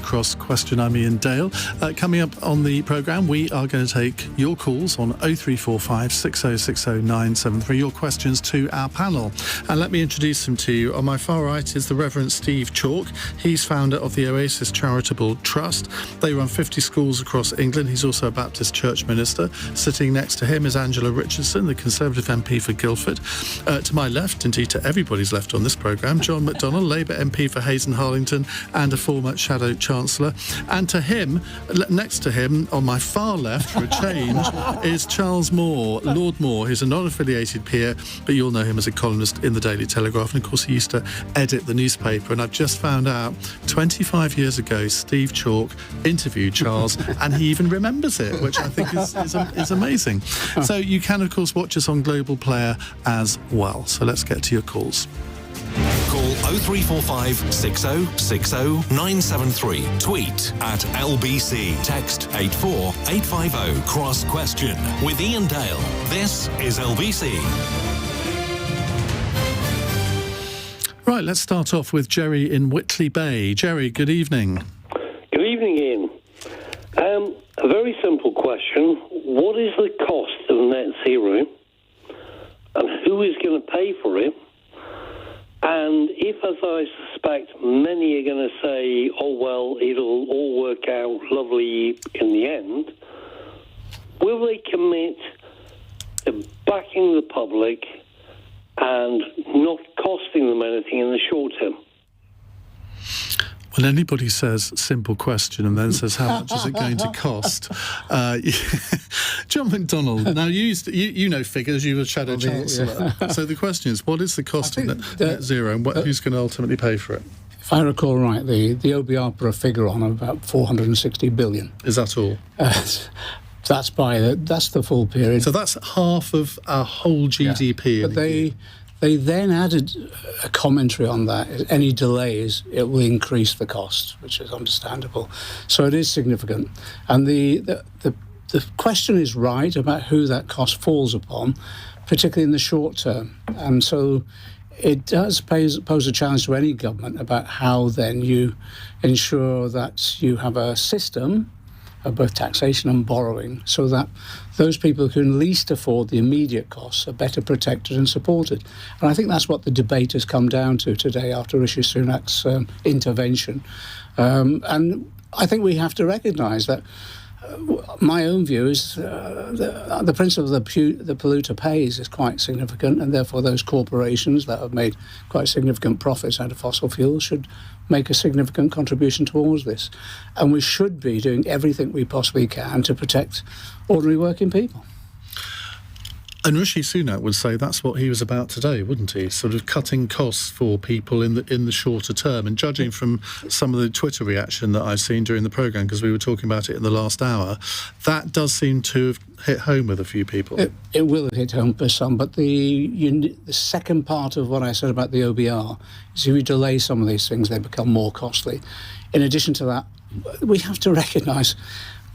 Cross Question. I'm Iain Dale. Coming up on the programme, we are going to take your calls on 0345 6060 973, your questions to our panel. And let me introduce them to you. On my far right is the Reverend Steve Chalke. He's founder of the Oasis Charitable Trust. They run 50 schools across England. He's also a Baptist church minister. Sitting next to him is Angela Richardson, the Conservative MP for Guildford. To my left, indeed to everybody's left on this programme, John McDonnell, Labour MP for Hayes and Harlington and a former Shadow Chancellor. And to him, next to him, on my far left for a change, is Charles Moore, Lord Moore, who's a non-affiliated peer, but you'll know him as a columnist in the Daily Telegraph. And of course, he used to edit the newspaper. And I've just found out 25 years ago, Steve Chalke interviewed Charles, and he even remembers it, which I think is amazing. So you can, of course, watch us on Global Player as well. So let's get to your calls. Call 0345 6060 973. Tweet at LBC. Text 84850. Cross Question with Iain Dale. This is LBC. Right, let's start off with Jerry in Whitley Bay. Jerry, good evening. Good evening, Ian. A very simple question. What is the cost of net zero? And who is going to pay for it? And if, as I suspect, many are going to say, oh, well, it'll all work out lovely in the end, will they commit to backing the public and not costing them anything in the short term? When anybody says simple question and then says how much is it going to cost, John McDonnell, now you know figures, you were Shadow Chancellor. Yeah. So the question is, what is the cost of net zero and who's going to ultimately pay for it? If I recall right, the OBR put a figure on about 460 billion. Is that all? That's the full period. So that's half of our whole GDP. Yeah. But they then added a commentary on that. Any delays, it will increase the cost, which is understandable. So it is significant. And the question is right about who that cost falls upon, particularly in the short term. And so it does pose a challenge to any government about how then you ensure that you have a system of both taxation and borrowing, so that those people who can least afford the immediate costs are better protected and supported. And I think that's what the debate has come down to today after Rishi Sunak's intervention. And I think we have to recognise that my own view is the principle of the polluter pays is quite significant, and therefore those corporations that have made quite significant profits out of fossil fuels should make a significant contribution towards this. And we should be doing everything we possibly can to protect ordinary working people. And Rishi Sunak would say that's what he was about today, wouldn't he? Sort of cutting costs for people in the shorter term. And judging from some of the Twitter reaction that I've seen during the programme, because we were talking about it in the last hour, that does seem to have hit home with a few people. It will hit home for some, but the second part of what I said about the OBR is if you delay some of these things, they become more costly. In addition to that, we have to recognise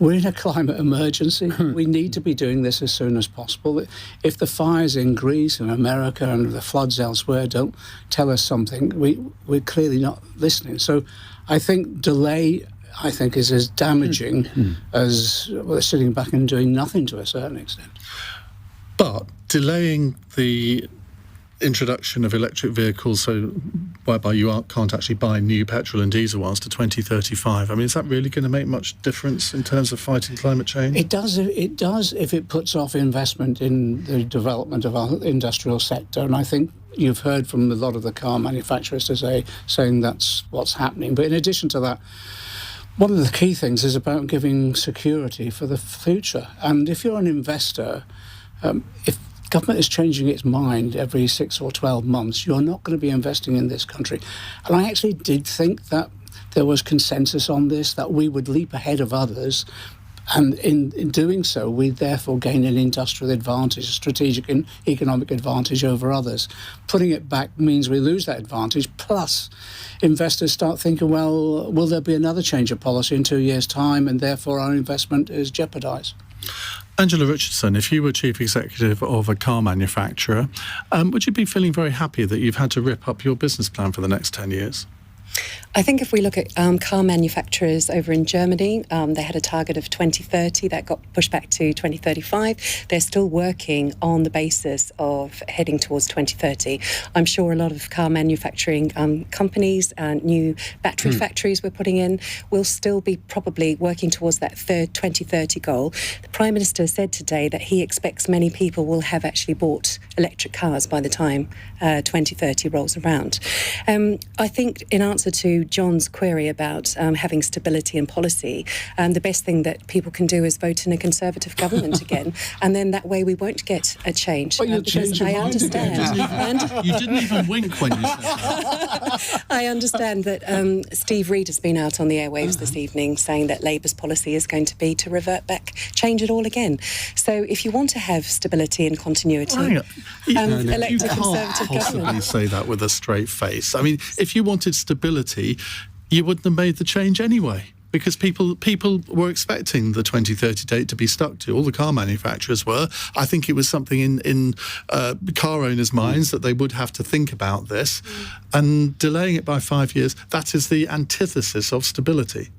we're in a climate emergency. We need to be doing this as soon as possible. If the fires in Greece and America and the floods elsewhere don't tell us something, we're clearly not listening. So I think delay, is as damaging as sitting back and doing nothing to a certain extent. But delaying the introduction of electric vehicles, so whereby you can't actually buy new petrol and diesel ones, to 2035. I mean, is that really going to make much difference in terms of fighting climate change? It does if it puts off investment in the development of our industrial sector. And I think you've heard from a lot of the car manufacturers today saying that's what's happening. But in addition to that, one of the key things is about giving security for the future. And if you're an investor, if government is changing its mind every 6 or 12 months, you're not going to be investing in this country. And I actually did think that there was consensus on this, that we would leap ahead of others. And in doing so, we therefore gain an industrial advantage, a strategic and economic advantage over others. Putting it back means we lose that advantage, plus investors start thinking, well, will there be another change of policy in 2 years' time, and therefore our investment is jeopardised. Angela Richardson, if you were chief executive of a car manufacturer, would you be feeling very happy that you've had to rip up your business plan for the next 10 years? I think if we look at car manufacturers over in Germany, they had a target of 2030 that got pushed back to 2035. They're still working on the basis of heading towards 2030. I'm sure a lot of car manufacturing companies and new battery factories we're putting in will still be probably working towards that 2030 goal. The Prime Minister said today that he expects many people will have actually bought electric cars by the time 2030 rolls around. I think in answer to John's query about having stability in policy, the best thing that people can do is vote in a Conservative government again, and then that way we won't get a change. But you'll change your mind understand. You didn't even wink when you said that. I understand that Steve Reid has been out on the airwaves this evening saying that Labour's policy is going to be to revert back, change it all again. So if you want to have stability and continuity, elect a Conservative can't possibly government. say that with a straight face. I mean, if you wanted stability, you wouldn't have made the change anyway, because people were expecting the 2030 date to be stuck to. All the car manufacturers were. I think it was something in car owners' minds that they would have to think about this, and delaying it by 5 years, that is the antithesis of stability.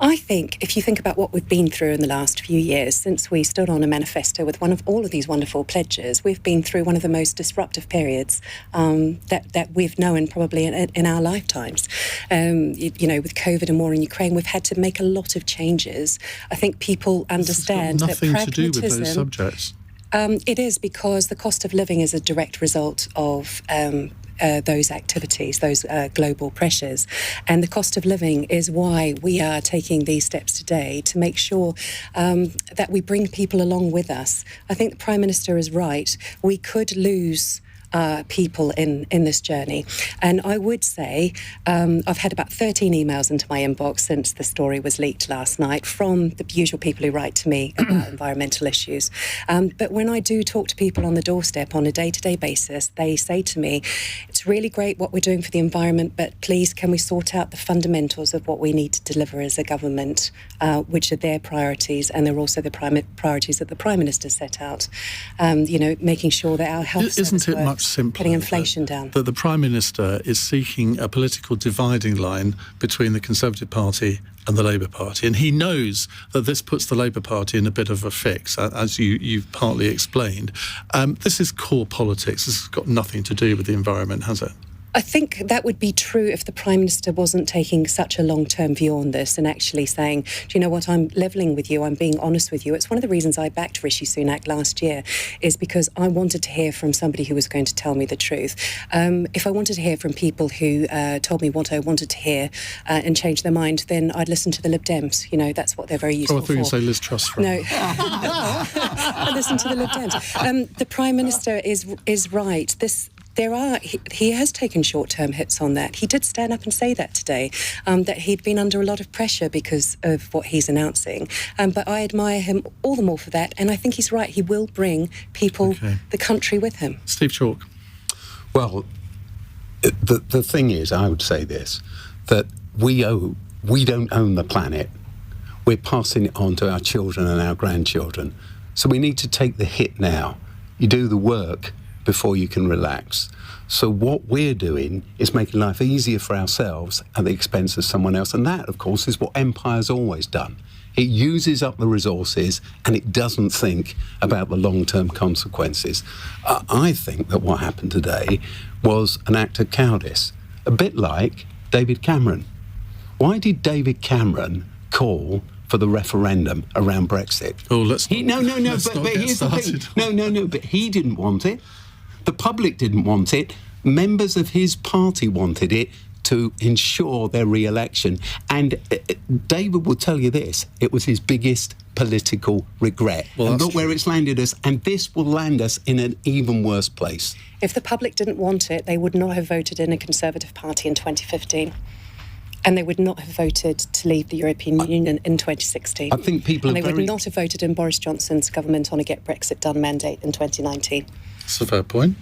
I think if you think about what we've been through in the last few years, since we stood on a manifesto with all of these wonderful pledges, we've been through one of the most disruptive periods that we've known probably in our lifetimes. With COVID and war in Ukraine, we've had to make a lot of changes. I think people understand that nothing to do with pragmatism. those subjects. It is, because the cost of living is a direct result of those activities, those global pressures. And the cost of living is why we are taking these steps today to make sure that we bring people along with us. I think the Prime Minister is right. We could lose people in this journey. And I would say I've had about 13 emails into my inbox since the story was leaked last night from the usual people who write to me about environmental issues. But when I do talk to people on the doorstep on a day-to-day basis, they say to me, it's really great what we're doing for the environment, but please can we sort out the fundamentals of what we need to deliver as a government, which are their priorities, and they're also the priorities that the Prime Minister set out. Making sure that our health Isn't it works, much simpler getting inflation down. That the Prime Minister is seeking a political dividing line between the Conservative Party and the Labour Party, and he knows that this puts the Labour Party in a bit of a fix, as you've partly explained. This is core politics. This has got nothing to do with the environment, has it? I think that would be true if the Prime Minister wasn't taking such a long-term view on this and actually saying, do you know what, I'm levelling with you, I'm being honest with you. It's one of the reasons I backed Rishi Sunak last year, is because I wanted to hear from somebody who was going to tell me the truth. If I wanted to hear from people who told me what I wanted to hear and change their mind, then I'd listen to the Lib Dems. That's what they're very useful for. I thought you were going to say Liz Truss. No. I listen to the Lib Dems. The Prime Minister is right. He has taken short-term hits on that. He did stand up and say that today, that he'd been under a lot of pressure because of what he's announcing. But I admire him all the more for that, and I think he's right. He will bring people, the country with him. Steve Chalke. Well, the thing is, I would say this, that we don't own the planet. We're passing it on to our children and our grandchildren. So we need to take the hit now. You do the work before you can relax. So what we're doing is making life easier for ourselves at the expense of someone else. And that, of course, is what empire's always done. It uses up the resources and it doesn't think about the long-term consequences. I think that what happened today was an act of cowardice, a bit like David Cameron. Why did David Cameron call for the referendum around Brexit? Oh, let's but here's the thing. But he didn't want it. The public didn't want it. Members of his party wanted it to ensure their re-election. And David will tell you this, it was his biggest political regret. Well, and look where it's landed us, and this will land us in an even worse place. If the public didn't want it, they would not have voted in a Conservative Party in 2015. And they would not have voted to leave the European Union in 2016. I think people would not have voted in Boris Johnson's government on a Get Brexit Done mandate in 2019. That's a fair point.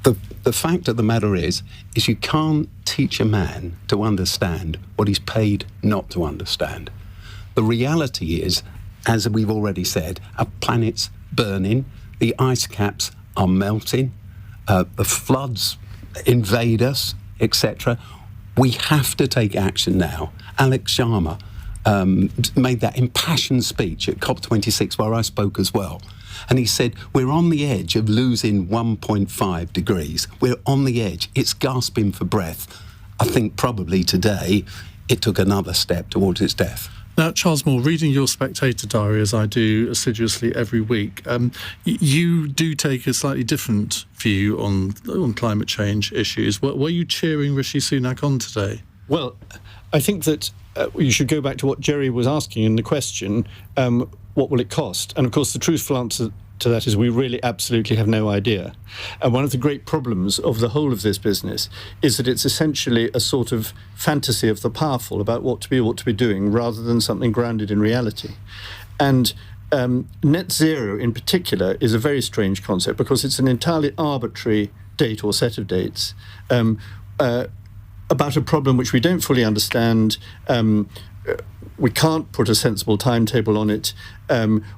The fact of the matter is you can't teach a man to understand what he's paid not to understand. The reality is, as we've already said, our planet's burning, the ice caps are melting, the floods invade us, etc. We have to take action now. Alex Sharma made that impassioned speech at COP26 where I spoke as well. And he said, we're on the edge of losing 1.5 degrees. We're on the edge. It's gasping for breath. I think probably today it took another step towards its death. Now, Charles Moore, reading your Spectator diary, as I do assiduously every week, you do take a slightly different view on climate change issues. Were you cheering Rishi Sunak on today? Well, I think that you should go back to what Jerry was asking in the question, what will it cost? And of course, the truthful answer to that is we really absolutely have no idea. And one of the great problems of the whole of this business is that it's essentially a sort of fantasy of the powerful about what to be doing rather than something grounded in reality. And net zero in particular is a very strange concept because it's an entirely arbitrary date or set of dates about a problem which we don't fully understand. We can't put a sensible timetable on it.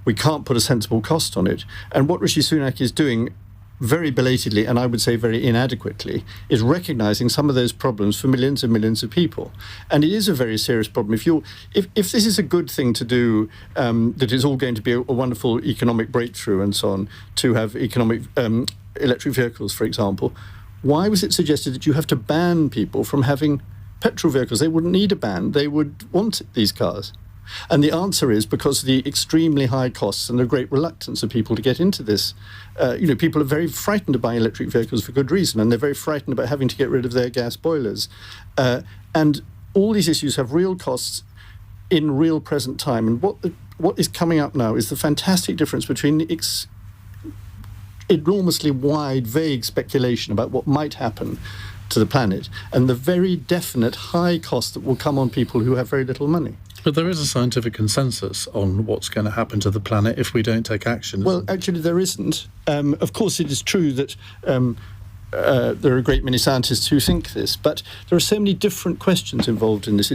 We can't put a sensible cost on it. And what Rishi Sunak is doing very belatedly, and I would say very inadequately, is recognising some of those problems for millions and millions of people. And it is a very serious problem. If this is a good thing to do, that is all going to be a wonderful economic breakthrough and so on, to have economic electric vehicles, for example, why was it suggested that you have to ban people from having petrol vehicles? They wouldn't need a ban. They would want these cars. And the answer is because of the extremely high costs and the great reluctance of people to get into this. People are very frightened of buying electric vehicles for good reason, and they're very frightened about having to get rid of their gas boilers. And all these issues have real costs in real present time. And what is coming up now is the fantastic difference between the enormously wide, vague speculation about what might happen to the planet and the very definite high cost that will come on people who have very little money. But there is a scientific consensus on what's going to happen to the planet if we don't take action. Well, actually, there isn't. Of course, it is true that there are a great many scientists who think this, but there are so many different questions involved in this.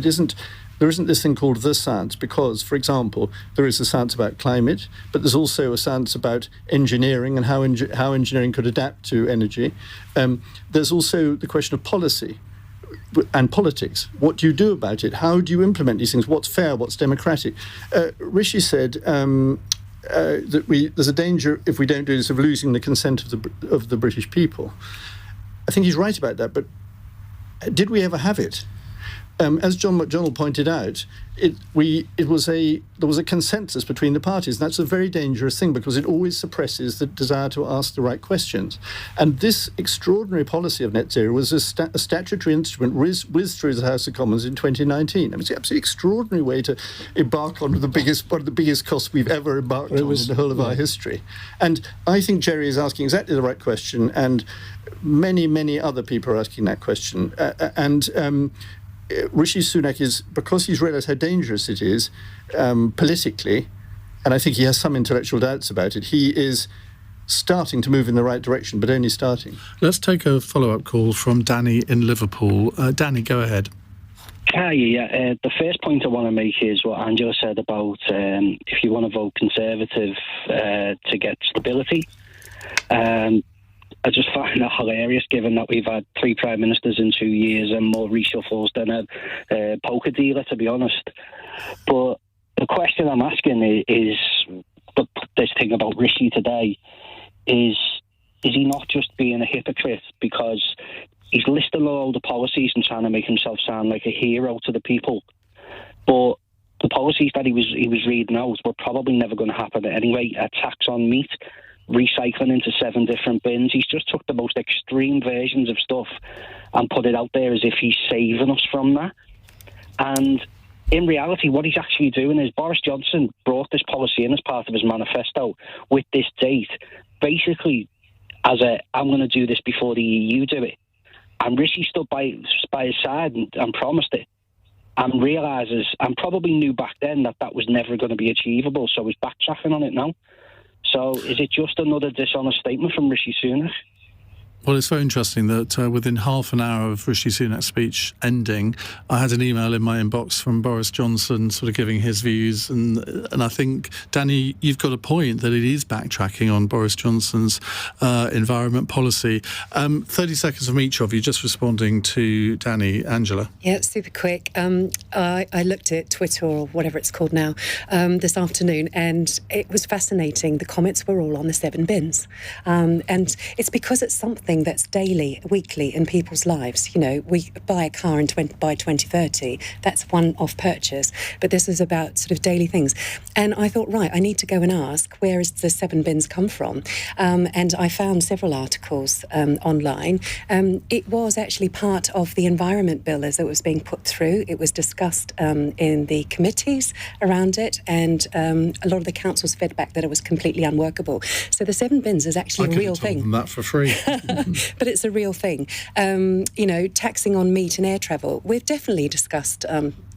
There isn't this thing called the science because, for example, there is a science about climate, but there's also a science about engineering and how engineering could adapt to energy. There's also the question of policy and politics. What do you do about it? How do you implement these things? What's fair? What's democratic? Rishi said that there's a danger if we don't do this of losing the consent of the British people. I think he's right about that, but did we ever have it? As John McDonnell pointed out, there was a consensus between the parties, and that's a very dangerous thing because it always suppresses the desire to ask the right questions. And this extraordinary policy of net zero was a statutory instrument whizzed through the House of Commons in 2019. It's an absolutely extraordinary way to embark on one of the biggest costs we've ever embarked on in the whole of our history. And I think Jerry is asking exactly the right question, and many, many other people are asking that question. Rishi Sunak is, because he's realised how dangerous it is politically, and I think he has some intellectual doubts about it, he is starting to move in the right direction, but only starting. Let's take a follow-up call from Danny in Liverpool. Danny, go ahead. Hi, the first point I want to make is what Angela said about if you want to vote Conservative to get stability. I just find that hilarious, given that we've had 3 Prime Ministers in 2 years and more reshuffles than a poker dealer, to be honest. But the question I'm asking is this thing about Rishi today, is he not just being a hypocrite because he's listing all the policies and trying to make himself sound like a hero to the people? But the policies that he was reading out were probably never going to happen anyway. A tax on meat, recycling into 7 different bins. He's just took the most extreme versions of stuff and put it out there as if he's saving us from that. And in reality, what he's actually doing is Boris Johnson brought this policy in as part of his manifesto with this date, basically as I'm going to do this before the EU do it. And Rishi stood by his side and promised it, and realises, and probably knew back then, that was never going to be achievable, so he's backtracking on it now. So is it just another dishonest statement from Rishi Sunak? Well, it's very interesting that within half an hour of Rishi Sunak's speech ending, I had an email in my inbox from Boris Johnson sort of giving his views. And I think, Danny, you've got a point that it is backtracking on Boris Johnson's environment policy. 30 seconds from each of you, just responding to Danny. Angela. Yeah, super quick. I looked at Twitter, or whatever it's called now, this afternoon, and it was fascinating. The comments were all on the 7 bins. And it's because it's something that's daily, weekly in people's lives. You know, we buy a car by 2030. That's one-off purchase. But this is about sort of daily things. And I thought, right, I need to go and ask, where is the 7 bins come from? And I found several articles online. It was actually part of the Environment Bill as it was being put through. It was discussed in the committees around it, and a lot of the councils fed back that it was completely unworkable. So the 7 bins is actually a real thing. I could have told them that for free. But it's a real thing. You know, taxing on meat and air travel. We've definitely discussed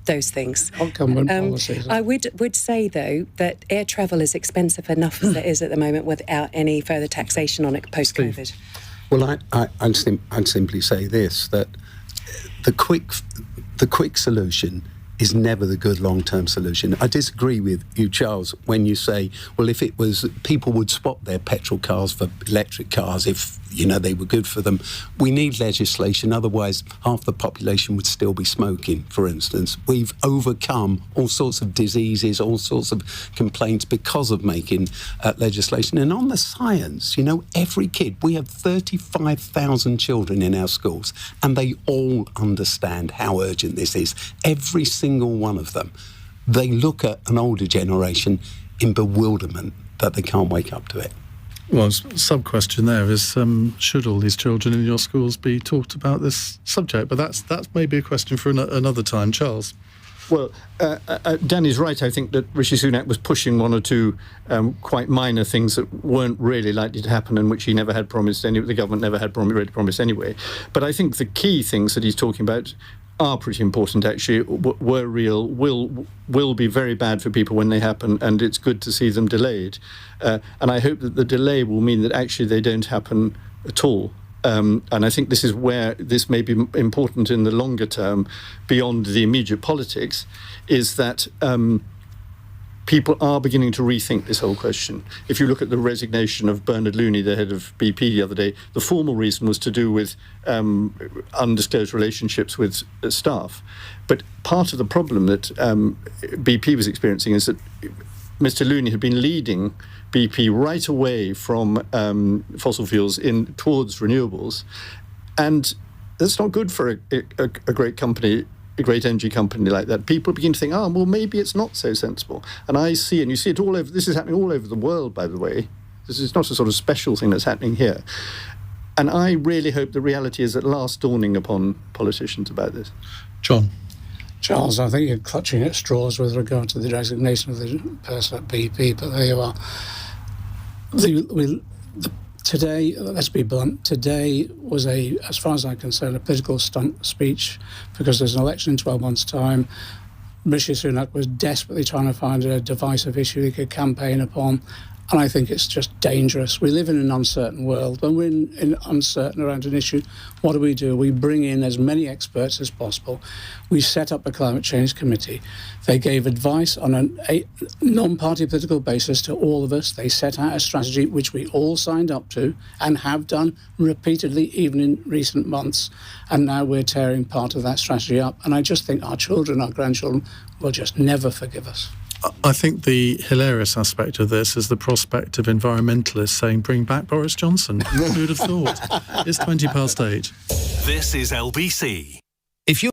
those things. Government policies. I would say, though, that air travel is expensive enough as it is at the moment without any further taxation on it post-COVID. Well, I'd simply say this, that the quick solution is never the good long-term solution. I disagree with you, Charles, when you say, well, if it was, people would swap their petrol cars for electric cars if, you know, they were good for them. We need legislation, otherwise half the population would still be smoking, for instance. We've overcome all sorts of diseases, all sorts of complaints because of making legislation. And on the science, you know, every kid, we have 35,000 children in our schools, and they all understand how urgent this is. Every single one of them. They look at an older generation in bewilderment that they can't wake up to it. Well, sub-question there is, should all these children in your schools be taught about this subject? But that's maybe a question for another time. Charles? Well, Danny's right. I think that Rishi Sunak was pushing one or two quite minor things that weren't really likely to happen and which he never had promised, the government never had really promised anyway. But I think the key things that he's talking about are pretty important, actually, were real, will be very bad for people when they happen, and it's good to see them delayed. And I hope that the delay will mean that actually they don't happen at all. And I think this is where this may be important in the longer term, beyond the immediate politics, is that people are beginning to rethink this whole question. If you look at the resignation of Bernard Looney, the head of BP, the other day, the formal reason was to do with undisclosed relationships with staff. But part of the problem that BP was experiencing is that Mr. Looney had been leading BP right away from fossil fuels towards renewables. And that's not good for a great company, a great energy company like that. People begin to think, well, maybe it's not so sensible. And I see, and you see it all over, this is happening all over the world, by the way. This is not a sort of special thing that's happening here. And I really hope the reality is at last dawning upon politicians about this. John? Charles, I think you're clutching at straws with regard to the resignation of the person at BP, but there you are. Today, let's be blunt, today was as far as I'm concerned, a political stunt speech, because there's an election in 12 months' time. Rishi Sunak was desperately trying to find a divisive issue he could campaign upon, and I think it's just dangerous. We live in an uncertain world. When we're uncertain around an issue, what do? We bring in as many experts as possible. We set up a climate change committee. They gave advice on a non-party political basis to all of us. They set out a strategy which we all signed up to and have done repeatedly, even in recent months. And now we're tearing part of that strategy up. And I just think our children, our grandchildren, will just never forgive us. I think the hilarious aspect of this is the prospect of environmentalists saying, bring back Boris Johnson. Who would have thought? It's 8:20. This is LBC. If you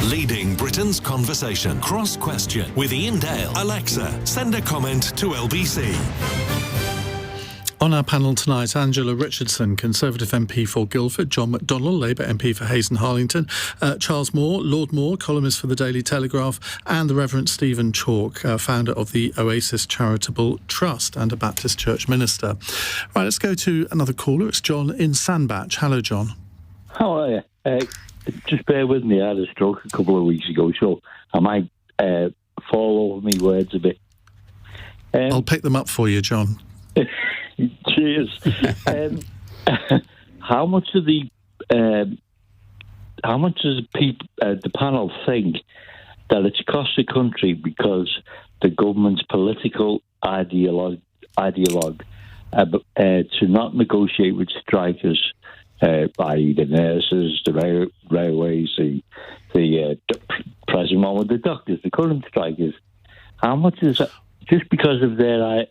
Leading Britain's conversation. Cross Question with Iain Dale. Alexa, send a comment to LBC. On our panel tonight, Angela Richardson, Conservative MP for Guildford, John McDonnell, Labour MP for Hayes and Harlington, Charles Moore, Lord Moore, columnist for the Daily Telegraph, and the Reverend Stephen Chalke, founder of the Oasis Charitable Trust and a Baptist church minister. Right, let's go to another caller. It's John in Sandbach. Hello, John. How are you? Just bear with me. I had a stroke a couple of weeks ago, so I might fall over me words a bit. I'll pick them up for you, John. Cheers. How much does the panel think that it's cost the country because the government's political ideologue to not negotiate with strikers, i.e. the nurses, the railways, the present moment, the doctors, the current strikers? How much is that just because of their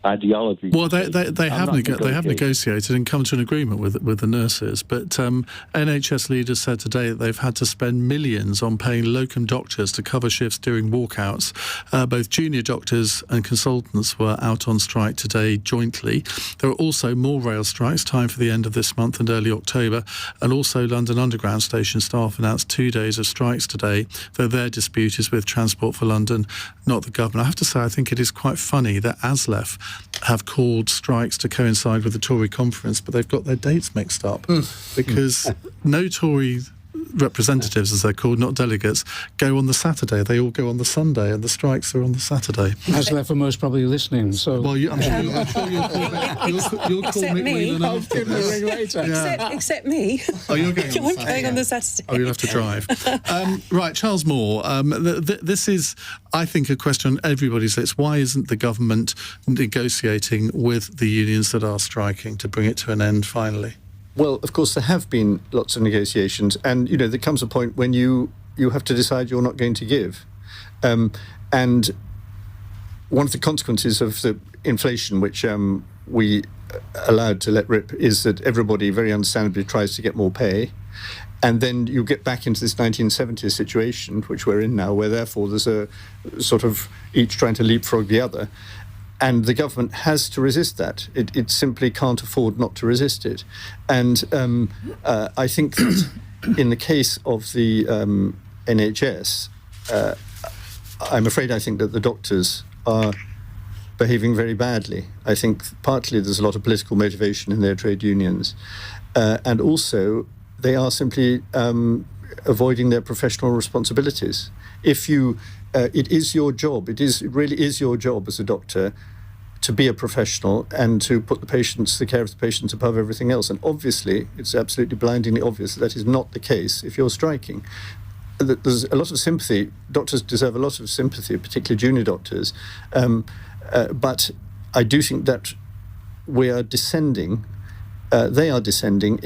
ideology? Well, they have negotiated and come to an agreement with the nurses, but NHS leaders said today that they've had to spend millions on paying locum doctors to cover shifts during walkouts. Both junior doctors and consultants were out on strike today jointly. There are also more rail strikes, timed for the end of this month and early October, and also London Underground station staff announced 2 days of strikes today, though their dispute is with Transport for London, not the government. I have to say, I think it is quite funny that ASLEF have called strikes to coincide with the Tory conference, but they've got their dates mixed up because no Tory representatives, as they're called, not delegates, go on the Saturday. They all go on the Sunday, and the strikes are on the Saturday. ASLEF are most probably listening, so... Well, I'm sure you'll call me then I'll give me a ring later. Except me. Oh, you're going on the Saturday? I'm going on the Saturday. Oh, you'll have to drive. Right, Charles Moore, this is, I think, a question on everybody's lips. Why isn't the government negotiating with the unions that are striking to bring it to an end finally? Well, of course, there have been lots of negotiations, and, there comes a point when you have to decide you're not going to give. And one of the consequences of the inflation, which we allowed to let rip, is that everybody very understandably tries to get more pay. And then you get back into this 1970s situation, which we're in now, where therefore there's a sort of each trying to leapfrog the other. And the government has to resist that. It simply can't afford not to resist it. And I think that in the case of the NHS, I think that the doctors are behaving very badly. I think partly there's a lot of political motivation in their trade unions. And also they are simply avoiding their professional responsibilities. If you... it is your job. It really is your job as a doctor to be a professional and to put the care of the patients above everything else. And obviously, it's absolutely blindingly obvious that is not the case if you're striking. There's a lot of sympathy. Doctors deserve a lot of sympathy, particularly junior doctors. But I do think that we are descending. They are descending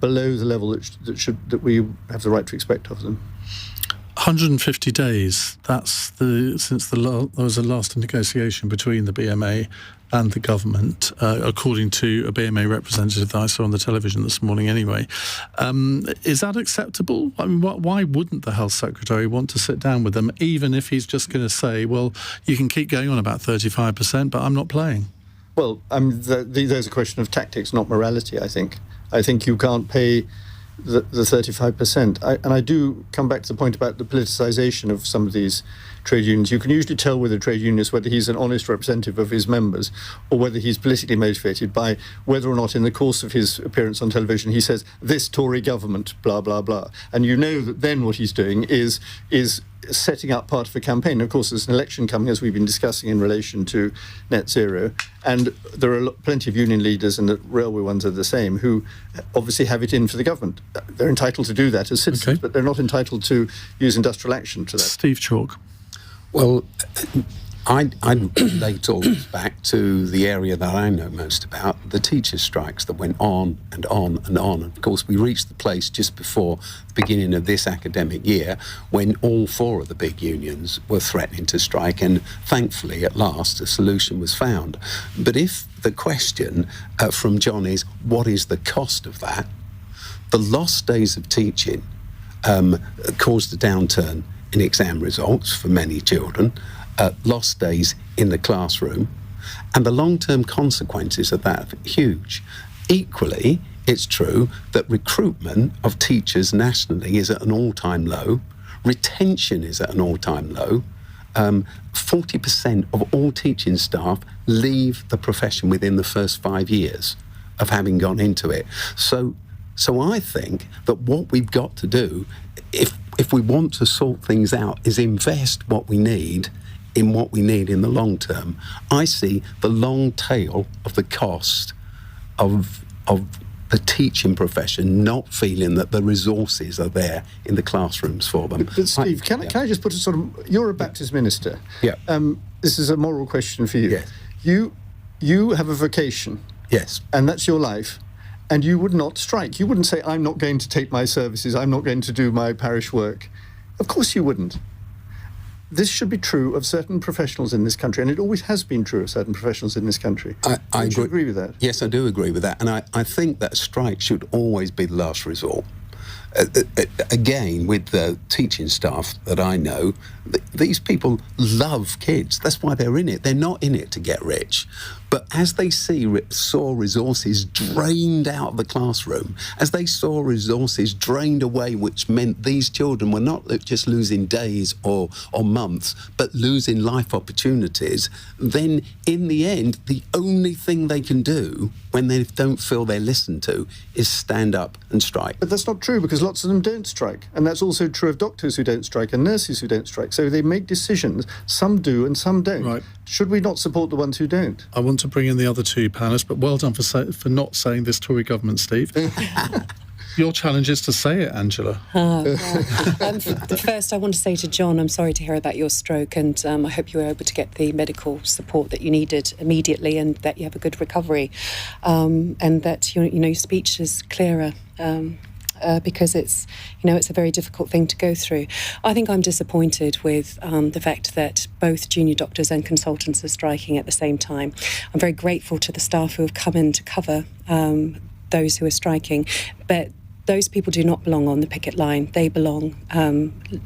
below the level that we have the right to expect of them. 150 days, that's since there was a last negotiation between the BMA and the government, according to a BMA representative that I saw on the television this morning anyway. Is that acceptable? I mean, why wouldn't the Health Secretary want to sit down with them, even if he's just going to say, well, you can keep going on about 35%, but I'm not playing? Well, there's a question of tactics, not morality, I think. I think you can't pay the 35%. And I do come back to the point about the politicisation of some of these trade unions. You can usually tell with a trade unionist whether he's an honest representative of his members or whether he's politically motivated by whether or not in the course of his appearance on television he says, this Tory government, blah, blah, blah. And you know that then what he's doing is setting up part of a campaign. Of course, there's an election coming, as we've been discussing, in relation to net zero. And there are plenty of union leaders, and the railway ones are the same, who obviously have it in for the government. They're entitled to do that as citizens, but they're not entitled to use industrial action to that. Steve Chalke. Well, I'd relate all this back to the area that I know most about, the teachers' strikes that went on and on and on. And of course, we reached the place just before the beginning of this academic year when all four of the big unions were threatening to strike, and thankfully, at last, a solution was found. But if the question from John is, what is the cost of that? The lost days of teaching caused a downturn in exam results for many children, lost days in the classroom, and the long-term consequences of that are huge. Equally, it's true that recruitment of teachers nationally is at an all-time low. Retention is at an all-time low. 40% of all teaching staff leave the profession within the first 5 years of having gone into it. So I think that what we've got to do, if we want to sort things out, is invest what we need in the long term. I see the long tail of the cost of the teaching profession not feeling that the resources are there in the classrooms for them. But Steve, can I just put a sort of... You're a Baptist minister. Yeah. This is a moral question for you. Yes. You have a vocation. Yes. And that's your life. And you would not strike. You wouldn't say, I'm not going to take my services, I'm not going to do my parish work. Of course you wouldn't. This should be true of certain professionals in this country, and it always has been true of certain professionals in this country. I agree with that. Yes, I do agree with that. And I think that strike should always be the last resort. Again, with the teaching staff that I know, these people love kids. That's why they're in it. They're not in it to get rich. But as they saw resources drained out of the classroom, as they saw resources drained away, which meant these children were not just losing days or months, but losing life opportunities, then in the end, the only thing they can do when they don't feel they're listened to is stand up and strike. But that's not true, because lots of them don't strike. And that's also true of doctors who don't strike and nurses who don't strike. So they make decisions. Some do and some don't. Right. Should we not support the ones who don't? I want to bring in the other two panellists, but well done for not saying this Tory government, Steve. Your challenge is to say it, Angela. First, I want to say to John, I'm sorry to hear about your stroke, and I hope you were able to get the medical support that you needed immediately, and that you have a good recovery, and that your speech is clearer. Because it's a very difficult thing to go through. I think I'm disappointed with the fact that both junior doctors and consultants are striking at the same time. I'm very grateful to the staff who have come in to cover those who are striking, but those people do not belong on the picket line. They belong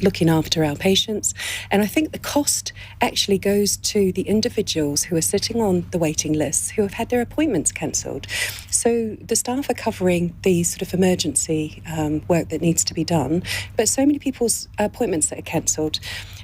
looking after our patients. And I think the cost actually goes to the individuals who are sitting on the waiting lists, who have had their appointments cancelled. So the staff are covering the sort of emergency work that needs to be done, but so many people's appointments that are cancelled.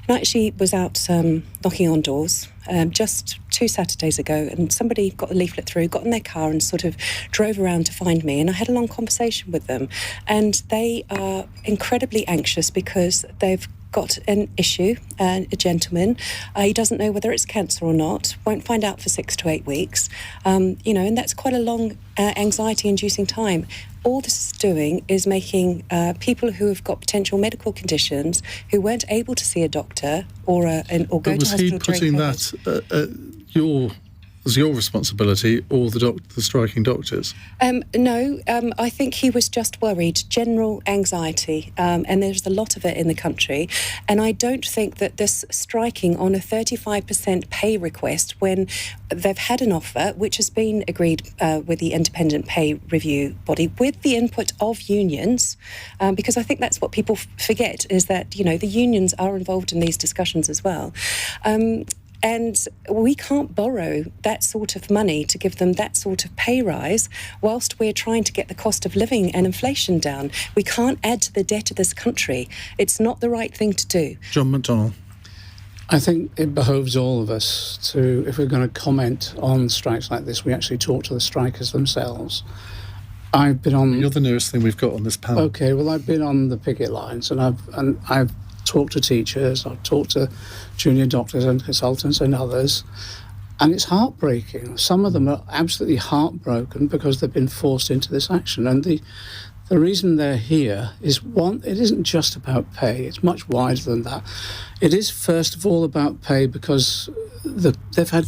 And I actually was out knocking on doors just 2 Saturdays ago, and somebody got a leaflet through, got in their car and sort of drove around to find me, and I had a long conversation with them, and they are incredibly anxious because they've got an issue, a gentleman, he doesn't know whether it's cancer or not, won't find out for 6 to 8 weeks, and that's quite a long anxiety-inducing time. All this is doing is making people who have got potential medical conditions, who weren't able to see a doctor or go to hospital during COVID. Was he putting that was your responsibility, or the striking doctors? No, I think he was just worried, general anxiety, and there's a lot of it in the country. And I don't think that this striking on a 35% pay request, when they've had an offer which has been agreed with the independent pay review body, with the input of unions, because I think that's what people forget, is that, the unions are involved in these discussions as well. And we can't borrow that sort of money to give them that sort of pay rise whilst we're trying to get the cost of living and inflation down. We can't add to the debt of this country. It's not the right thing to do. John McDonnell. I think it behoves all of us to, if we're going to comment on strikes like this, we actually talk to the strikers themselves. I've been on... You're the nearest thing we've got on this panel. OK, well, I've been on the picket lines, and I've talked to teachers, I've talked to junior doctors and consultants and others, and it's heartbreaking. Some of them are absolutely heartbroken because they've been forced into this action. And the reason they're here is, one, it isn't just about pay, it's much wider than that. It is first of all about pay because they've had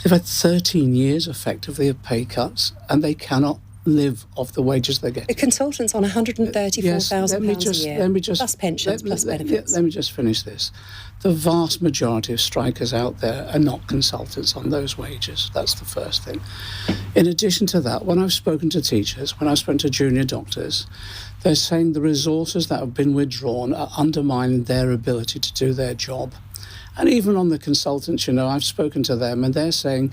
13 years effectively of pay cuts, and they cannot live off the wages they get. The consultant's on £134,000 a year, plus pensions, plus benefits. Let me just finish this. The vast majority of strikers out there are not consultants on those wages. That's the first thing. In addition to that, when I've spoken to teachers, when I've spoken to junior doctors, They're saying the resources that have been withdrawn are undermining their ability to do their job. And even on the consultants, I've spoken to them and they're saying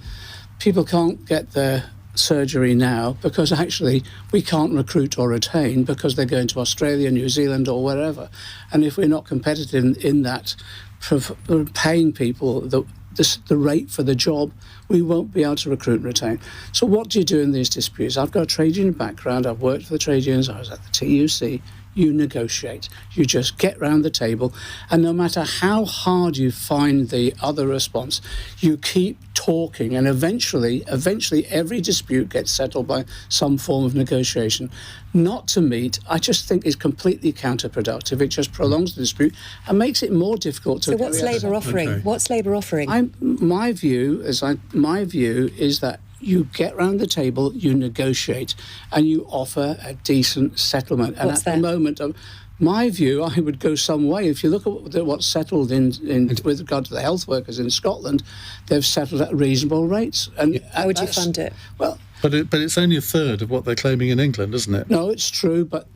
people can't get their surgery now because actually we can't recruit or retain because they're going to Australia, New Zealand or wherever. And if we're not competitive in that, paying people the rate for the job, we won't be able to recruit and retain. So what do you do in these disputes? I've got a trade union background. I've worked for the trade unions. I was at the TUC. You negotiate. You just get round the table, and no matter how hard you find the other response, you keep talking, and eventually every dispute gets settled by some form of negotiation. Not to meet, I just think is completely counterproductive. It just prolongs the dispute and makes it more difficult to. So what's Labour offering? Okay. What's Labour offering? My view is that you get round the table, you negotiate, and you offer a decent settlement. And What's at the that? moment, my view, I would go some way. If you look at what's settled in with regard to the health workers in Scotland, they've settled at reasonable rates. And How would you fund it? Well, But it's only a third of what they're claiming in England, isn't it? no, it's true, but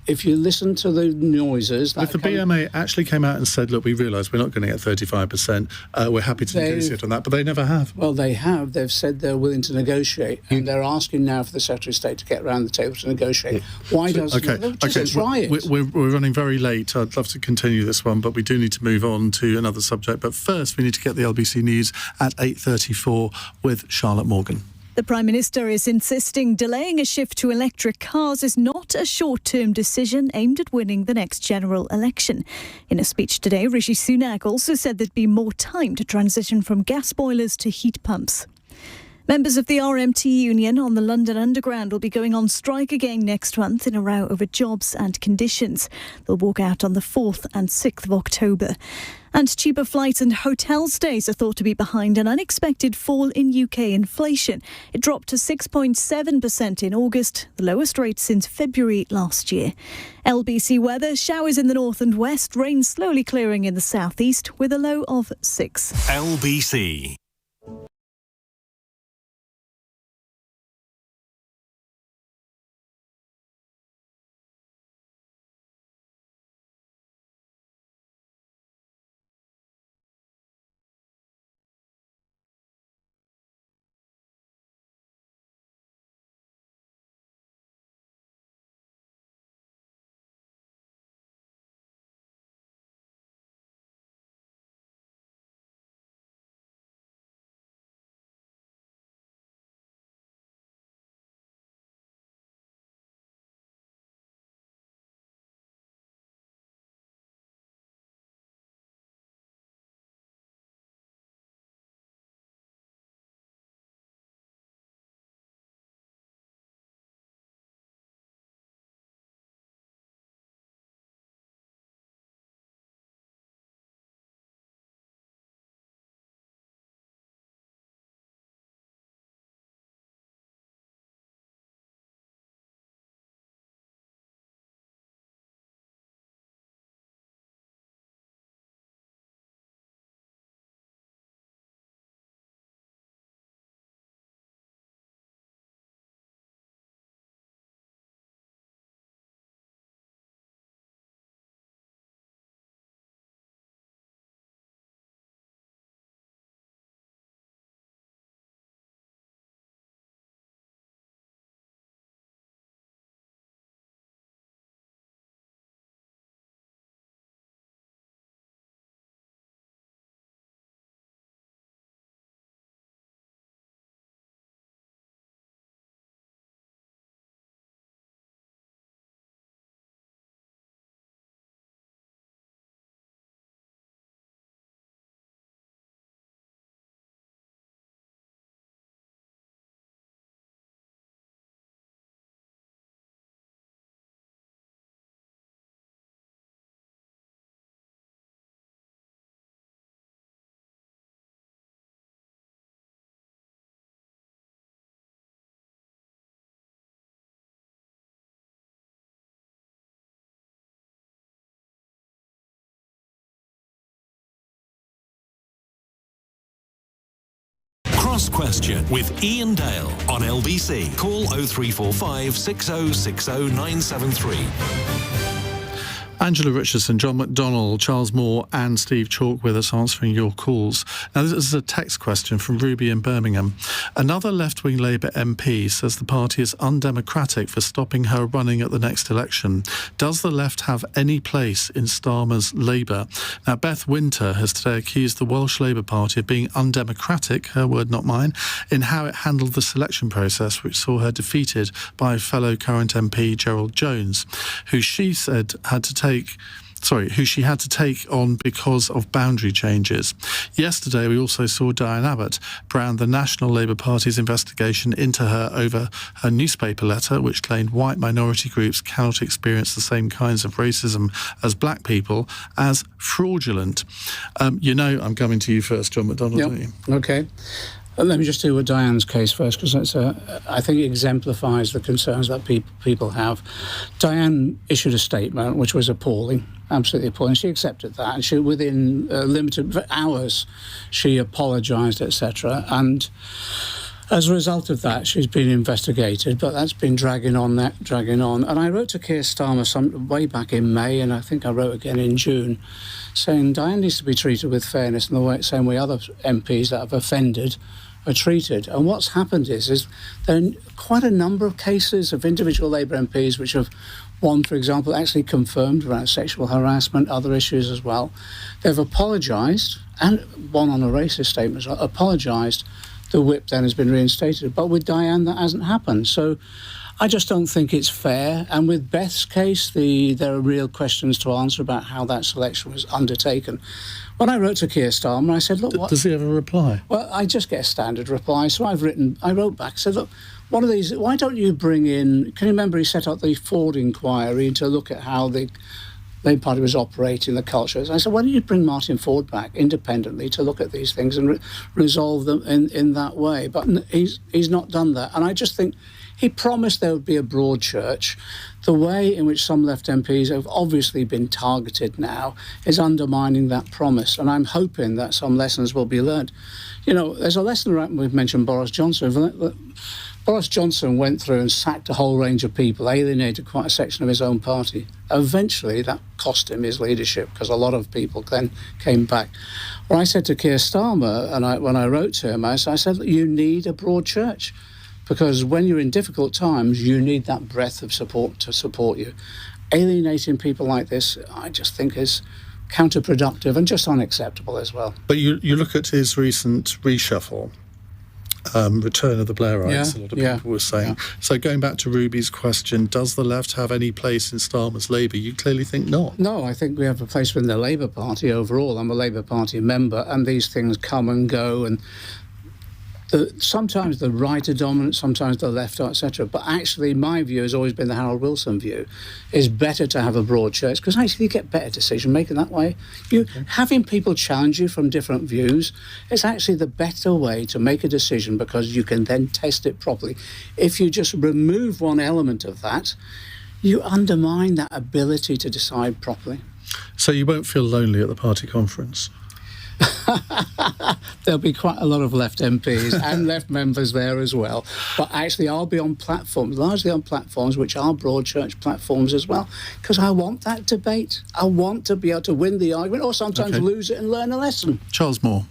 if you listen to the noises... If the BMA actually came out and said, look, we realise we're not going to get 35%, we're happy to negotiate on that, but they never have. Well, they have. They've said they're willing to negotiate, and they're asking now for the Secretary of State to get around the table to negotiate. Why doesn't just try it? We're running very late. I'd love to continue this one, but we do need to move on to another subject. But first, we need to get the LBC News at 8:34 with Charlotte Morgan. The Prime Minister is insisting delaying a shift to electric cars is not a short-term decision aimed at winning the next general election. In a speech today, Rishi Sunak also said there'd be more time to transition from gas boilers to heat pumps. Members of the RMT union on the London Underground will be going on strike again next month in a row over jobs and conditions. They'll walk out on the 4th and 6th of October. And cheaper flights and hotel stays are thought to be behind an unexpected fall in UK inflation. It dropped to 6.7% in August, the lowest rate since February last year. LBC weather, showers in the north and west, rain slowly clearing in the southeast with a low of 6. LBC. Cross Question with Iain Dale on LBC. Call 0345 6060 973. Angela Richardson, John McDonnell, Charles Moore and Steve Chalke with us answering your calls. Now, this is a text question from Ruby in Birmingham. Another left-wing Labour MP says the party is undemocratic for stopping her running at the next election. Does the left have any place in Starmer's Labour? Now, Beth Winter has today accused the Welsh Labour Party of being undemocratic, her word not mine, in how it handled the selection process, which saw her defeated by fellow current MP Gerald Jones, who she said who she had to take on because of boundary changes. Yesterday, we also saw Diane Abbott brand the National Labour Party's investigation into her over her newspaper letter, which claimed white minority groups cannot experience the same kinds of racism as black people, as fraudulent. I'm coming to you first, John McDonnell, don't you? Okay. Let me just deal with Diane's case first, because I think it exemplifies the concerns that people have. Diane issued a statement which was appalling, absolutely appalling. She accepted that, and she, within limited hours, she apologised, etc. And as a result of that, she's been investigated, but that's been dragging on. And I wrote to Keir Starmer way back in May, and I think I wrote again in June, saying Diane needs to be treated with fairness in the same way other MPs that have offended are treated. And what's happened is there are quite a number of cases of individual Labour MPs which have, one, for example, actually confirmed around sexual harassment, other issues as well. They've apologised, and one on a racist statement, apologised. The whip then has been reinstated. But with Diane, that hasn't happened. So I just don't think it's fair. And with Beth's case, there are real questions to answer about how that selection was undertaken. When I wrote to Keir Starmer, I said, look, what... Does he have a reply? Well, I just get a standard reply. So I wrote back, I said, look, one of these, why don't you bring in... Can you remember he set up the Ford inquiry to look at how the Labour Party was operating, the culture? I said, why don't you bring Martin Ford back independently to look at these things and resolve them in that way? But he's not done that. And I just think he promised there would be a broad church. The way in which some left MPs have obviously been targeted now is undermining that promise. And I'm hoping that some lessons will be learned. You know, there's a lesson, right? We've mentioned Boris Johnson. Boris Johnson went through and sacked a whole range of people, alienated quite a section of his own party. Eventually, that cost him his leadership because a lot of people then came back. Well, I said to Keir Starmer, and when I wrote to him, I said, you need a broad church, because when you're in difficult times, you need that breadth of support to support you. Alienating people like this, I just think is counterproductive and just unacceptable as well. But you look at his recent reshuffle, return of the Blairites, a lot of people were saying. Yeah. So going back to Ruby's question, does the left have any place in Starmer's Labour? You clearly think not. No, I think we have a place within the Labour Party overall. I'm a Labour Party member, and these things come and go, and sometimes the right are dominant, sometimes the left are, etc. But actually, my view has always been the Harold Wilson view. It's better to have a broad church, because actually you get better decision-making that way. Having people challenge you from different views is actually the better way to make a decision, because you can then test it properly. If you just remove one element of that, you undermine that ability to decide properly. So you won't feel lonely at the party conference? There'll be quite a lot of left MPs and left members there as well. But actually, I'll be on platforms, largely on platforms which are broad church platforms as well, because I want that debate. I want to be able to win the argument, or sometimes lose it and learn a lesson. Charles Moore.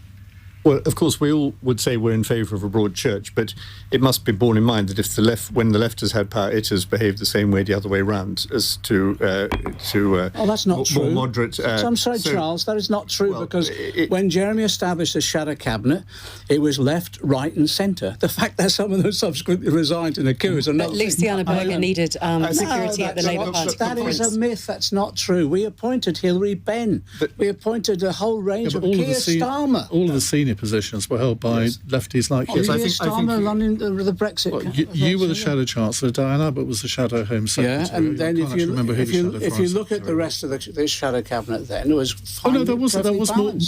Well, of course, we all would say we're in favour of a broad church, but it must be borne in mind that if when the left has had power, it has behaved the same way the other way round, as to that's not true. More moderate. So I'm sorry, Charles, that is not true, because when Jeremy established the shadow cabinet, it was left, right, and centre. The fact that some of them subsequently resigned in a coup is another. But Luciana Berger needed security at the Labour Party That conference. is a myth. That's not true. We appointed Hilary Benn. We appointed a whole range of Keir Starmer. All of the senior positions were held by lefties like you. Keir Starmer running the Brexit. Well, you were the Shadow Chancellor. Diane Abbott was the Shadow Home Secretary. Yeah, and then if you look at the rest of this Shadow Cabinet, then it was fine. There was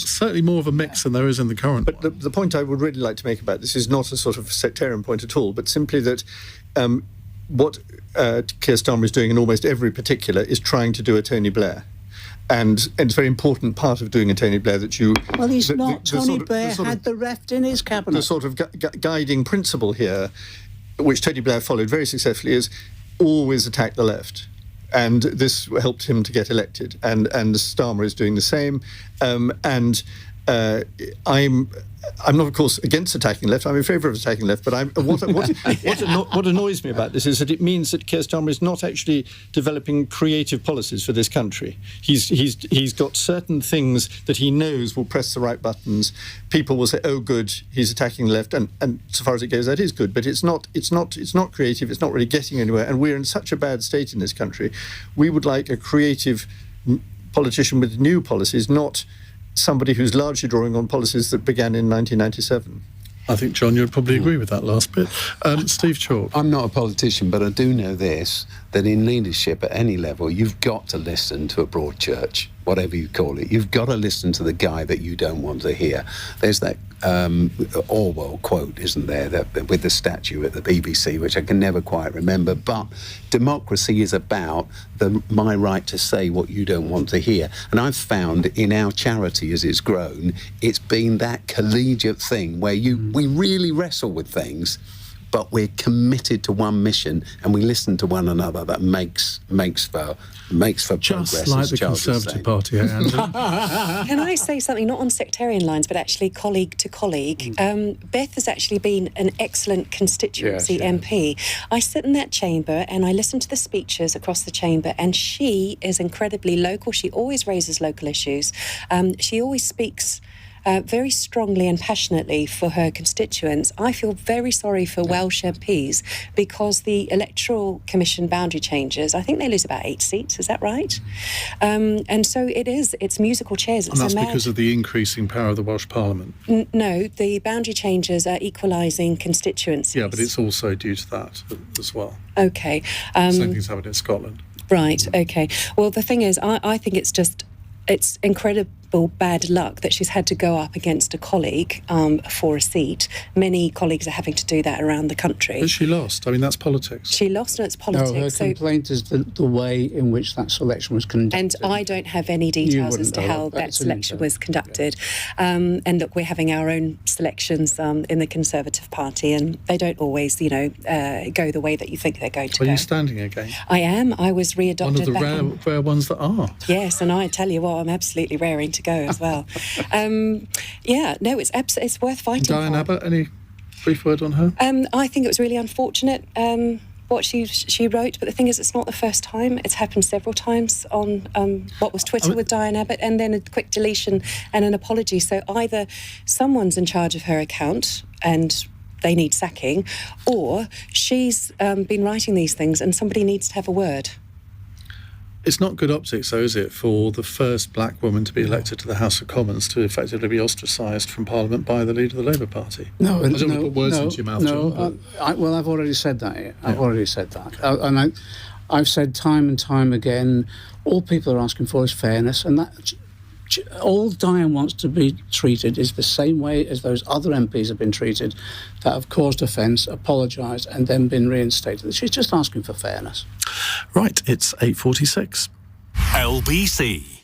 certainly more of a mix than there is in the current one. But the point I would really like to make about this is not a sort of sectarian point at all, but simply that what Keir Starmer is doing in almost every particular is trying to do a Tony Blair. and it's a very important part of doing a Tony Blair that you... Well, he's not. Tony Blair had the left in his cabinet. The sort of guiding principle here, which Tony Blair followed very successfully, is always attack the left. And this helped him to get elected. And Starmer is doing the same. I'm not, of course, against attacking left. I'm in favour of attacking left. But what annoys me about this is that it means that Keir Starmer is not actually developing creative policies for this country. He's got certain things that he knows will press the right buttons. People will say, "Oh, good, he's attacking left," and so far as it goes, that is good. But it's not creative. It's not really getting anywhere. And we're in such a bad state in this country. We would like a creative politician with new policies, not somebody who's largely drawing on policies that began in 1997. I think, John, you'd probably agree with that last bit. Steve Chalke. I'm not a politician, but I do know this, that in leadership at any level, you've got to listen to a broad church, whatever you call it. You've got to listen to the guy that you don't want to hear. There's that Orwell quote, isn't there, that with the statue at the BBC, which I can never quite remember, but democracy is about my right to say what you don't want to hear. And I've found in our charity as it's grown, it's been that collegiate thing where we really wrestle with things, but we're committed to one mission and we listen to one another. That makes for just progress. Like the Conservative Party, Andy. Can I say something, not on sectarian lines, but actually colleague to colleague? Beth has actually been an excellent constituency MP. I sit in that chamber and I listen to the speeches across the chamber, and she is incredibly local. She always raises local issues. She always speaks very strongly and passionately for her constituents. I feel very sorry for Welsh MPs because the Electoral Commission boundary changes, I think they lose about 8 seats, is that right? And so it's musical chairs. And that's because of the increasing power of the Welsh Parliament? No, the boundary changes are equalising constituencies. Yeah, but it's also due to that as well. Okay. Same thing's happened in Scotland. Right, okay. Well, the thing is, I think it's incredible bad luck that she's had to go up against a colleague for a seat. Many colleagues are having to do that around the country. But she lost. I mean, that's politics. She lost, and it's politics. No, her complaint is the way in which that selection was conducted. And I don't have any details as to how that selection was conducted. Yeah. And look, we're having our own selections in the Conservative Party, and they don't always, go the way that you think they're going to go. Are you standing again? I am. I was readopted. One of the rare ones that are. Yes, and I tell you what, I'm absolutely raring to go as well. It's worth fighting Diane for. Abbott, any brief word on her? I think it was really unfortunate what she wrote, but the thing is, it's not the first time. It's happened several times on what was Twitter with Diane Abbott, and then a quick deletion and an apology. So either someone's in charge of her account and they need sacking, or she's been writing these things and somebody needs to have a word. It's not good optics, though, is it, for the first black woman to be elected to the House of Commons to effectively be ostracised from Parliament by the leader of the Labour Party? No, I don't want to put words into your mouth, John. I've already said that. I've already said that. I've said time and time again, all people are asking for is fairness, and that all Diane wants to be treated is the same way as those other MPs have been treated that have caused offence, apologised and then been reinstated. She's just asking for fairness. Right, it's 8:46. LBC.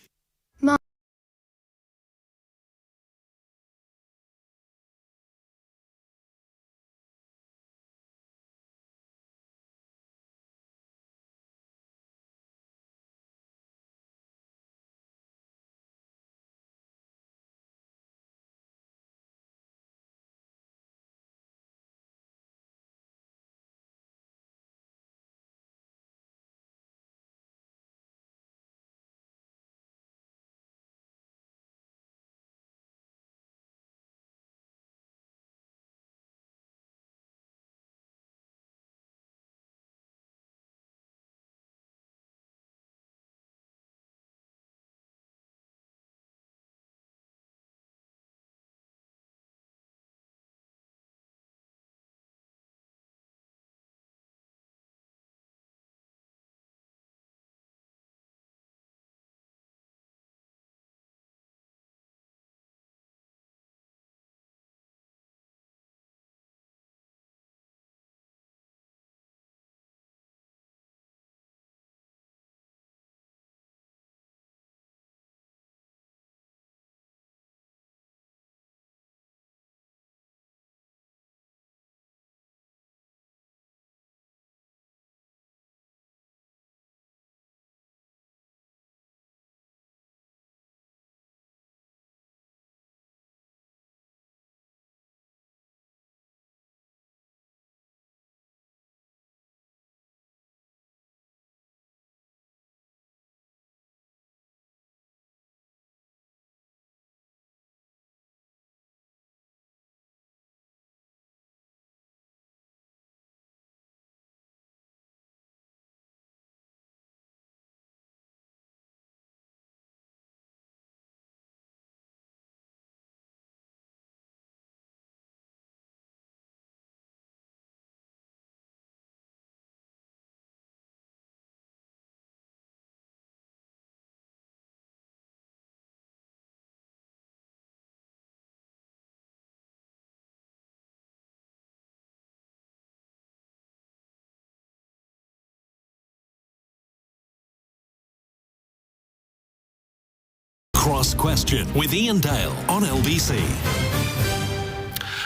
Cross Question with Iain Dale on LBC.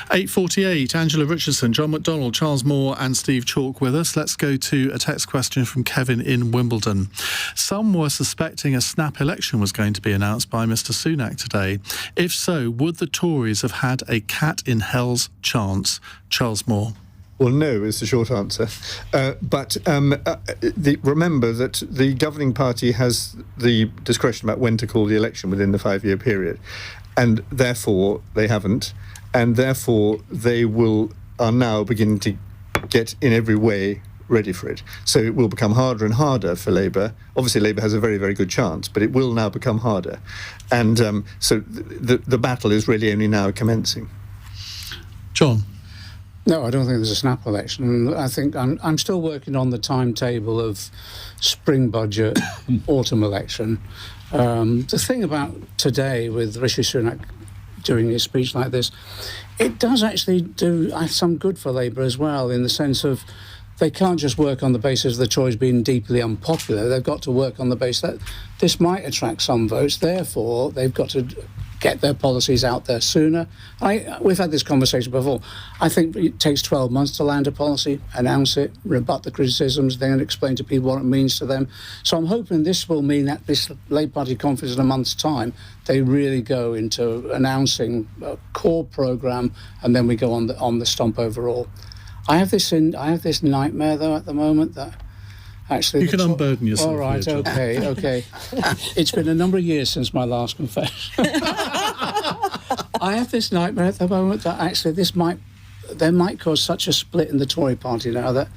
8:48, Angela Richardson, John McDonnell, Charles Moore and Steve Chalke with us. Let's go to a text question from Kevin in Wimbledon. Some were suspecting a snap election was going to be announced by Mr Sunak today. If so, would the Tories have had a cat in hell's chance? Charles Moore. Well, no is the short answer. But remember that the governing party has the discretion about when to call the election within the 5-year period. And therefore, they haven't. And therefore, they are now beginning to get in every way ready for it. So it will become harder and harder for Labour. Obviously, Labour has a very, very good chance, but it will now become harder. And so the battle is really only now commencing. John? No, I don't think there's a snap election. I think I'm still working on the timetable of spring budget, autumn election. The thing about today with Rishi Sunak doing his speech like this, it does actually do some good for Labour as well, in the sense of they can't just work on the basis of the Tories being deeply unpopular. They've got to work on the basis that this might attract some votes. Therefore, they've got to get their policies out there sooner. We've had this conversation before. I think it takes 12 months to land a policy, announce it, rebut the criticisms, then explain to people what it means to them. So I'm hoping this will mean that this Labour Party conference in a month's time, they really go into announcing a core programme, and then we go on the stomp overall. I have this nightmare though at the moment that actually you can unburden yourself. All right, okay. It's been a number of years since my last confession. I have this nightmare at the moment that actually they might cause such a split in the Tory party now that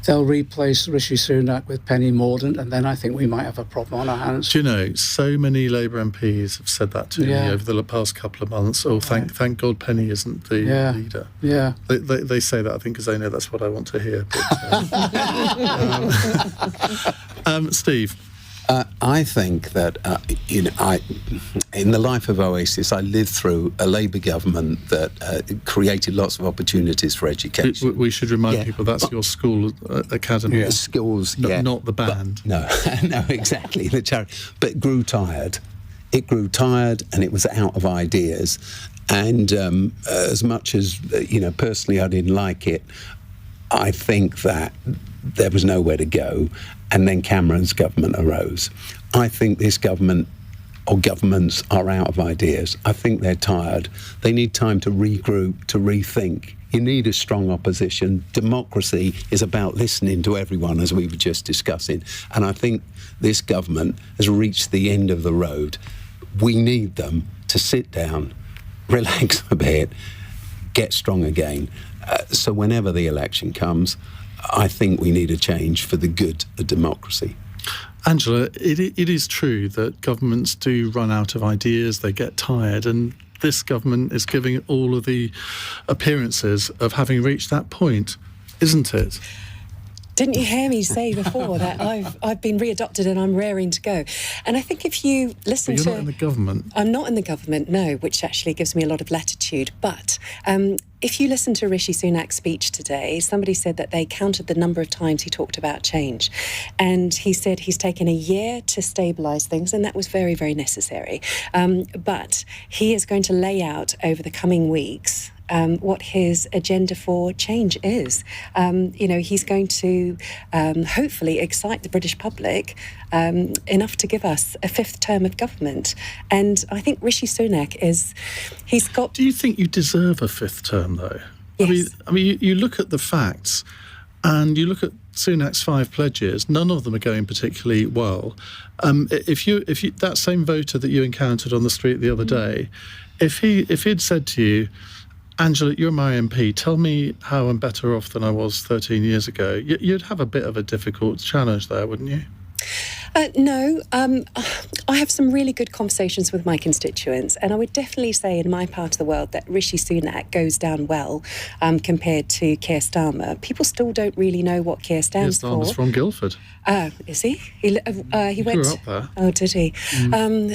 they'll replace Rishi Sunak with Penny Mordaunt, and then I think we might have a problem on our hands. Do you know, so many Labour MPs have said that to me over the past couple of months. Oh, thank God Penny isn't the leader. Yeah. They say that, I think, because they know that's what I want to hear. But, Steve? I think that, in the life of Oasis, I lived through a Labour government that created lots of opportunities for education. We should remind people that's your school academy. Yeah. Schools, not the band. No, exactly. The charity. But it grew tired. And it was out of ideas. And as much as, personally I didn't like it, I think that there was nowhere to go. And then Cameron's government arose. I think this government or governments are out of ideas. I think they're tired. They need time to regroup, to rethink. You need a strong opposition. Democracy is about listening to everyone, as we were just discussing. And I think this government has reached the end of the road. We need them to sit down, relax a bit, get strong again. So whenever the election comes, I think we need a change for the good of democracy. Angela, it is true that governments do run out of ideas, they get tired, and this government is giving all of the appearances of having reached that point, isn't it? Didn't you hear me say before that I've been readopted and I'm raring to go? And I think if you listen But you're not in the government. I'm not in the government, no, which actually gives me a lot of latitude. But if you listen to Rishi Sunak's speech today, somebody said that they counted the number of times he talked about change. And he said he's taken a year to stabilise things, and that was very, very necessary. But he is going to lay out over the coming weeks what his agenda for change is. He's going to hopefully excite the British public enough to give us a 5th term of government. And I think Rishi Sunak he's got... Do you think you deserve a 5th term, though? Yes. I mean, you look at the facts and you look at Sunak's 5 pledges, none of them are going particularly well. If you that same voter that you encountered on the street the other day, if he'd said to you, Angela, you're my MP, tell me how I'm better off than I was 13 years ago, you'd have a bit of a difficult challenge there, wouldn't you? No, I have some really good conversations with my constituents, and I would definitely say in my part of the world that Rishi Sunak goes down well compared to Keir Starmer. People still don't really know what Keir stands for. Keir Starmer's from Guildford. Is he? He went grew up there. Oh, did he?